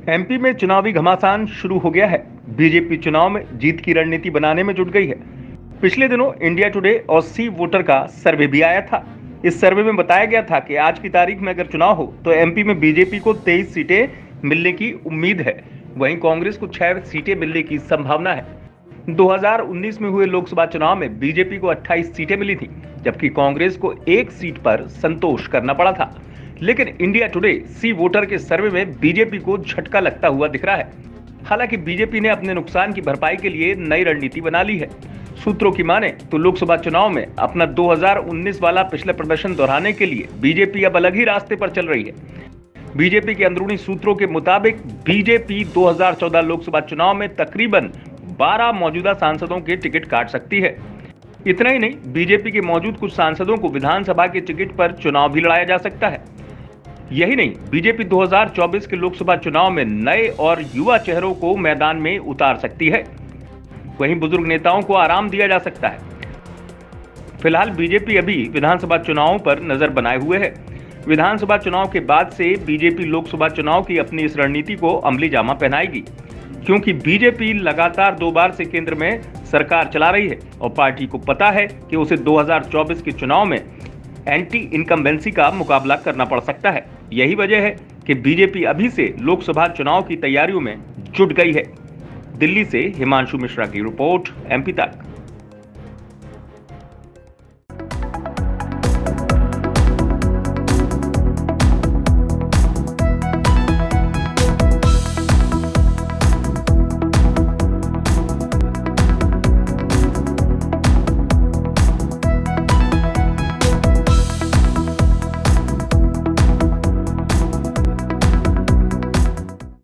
MP में चुनावी घमासान शुरू हो गया है। बीजेपी चुनाव में जीत की रणनीति बनाने में जुट गई है। पिछले दिनों इंडिया टुडे और सी वोटर का सर्वे भी आया था। इस सर्वे में बताया गया था कि आज की तारीख में अगर चुनाव हो तो एमपी में बीजेपी को 23 सीटें मिलने की उम्मीद है। वहीं कांग्रेस को 6 सीटें मिलने की संभावना है। 2019 में हुए लोकसभा चुनाव में बीजेपी को 28 सीटें मिली थी, जबकि कांग्रेस को 1 सीट पर संतोष करना पड़ा था। लेकिन इंडिया टुडे सी वोटर के सर्वे में बीजेपी को झटका लगता हुआ दिख रहा है। हालांकि बीजेपी ने अपने नुकसान की भरपाई के लिए नई रणनीति बना ली है। सूत्रों की माने तो लोकसभा चुनाव में अपना 2019 वाला पिछला प्रदर्शन दोहराने के लिए बीजेपी अब अलग ही रास्ते पर चल रही है। बीजेपी के अंदरूनी सूत्रों के मुताबिक बीजेपी 2014 लोकसभा चुनाव में तकरीबन 12 मौजूदा सांसदों के टिकट काट सकती है। इतना ही नहीं, बीजेपी के मौजूद कुछ सांसदों को विधानसभा के टिकट पर चुनाव भी लड़ाया जा सकता है। यही नहीं, बीजेपी 2024 के लोकसभा चुनाव में नए और युवा चेहरों को मैदान में उतार सकती है। वहीं बुजुर्ग नेताओं को आराम दिया जा सकता है। फिलहाल बीजेपी अभी विधानसभा चुनावों पर नजर बनाए हुए है। विधानसभा चुनाव के बाद से बीजेपी लोकसभा चुनाव की अपनी इस रणनीति को अमली जामा पहनाएगी, क्योंकि बीजेपी लगातार 2 बार से केंद्र में सरकार चला रही है और पार्टी को पता है कि उसे 2024 के चुनाव में एंटी इनकम्बेंसी का मुकाबला करना पड़ सकता है। यही वजह है कि बीजेपी अभी से लोकसभा चुनाव की तैयारियों में जुट गई है। दिल्ली से हिमांशु मिश्रा की रिपोर्ट, एमपी तक।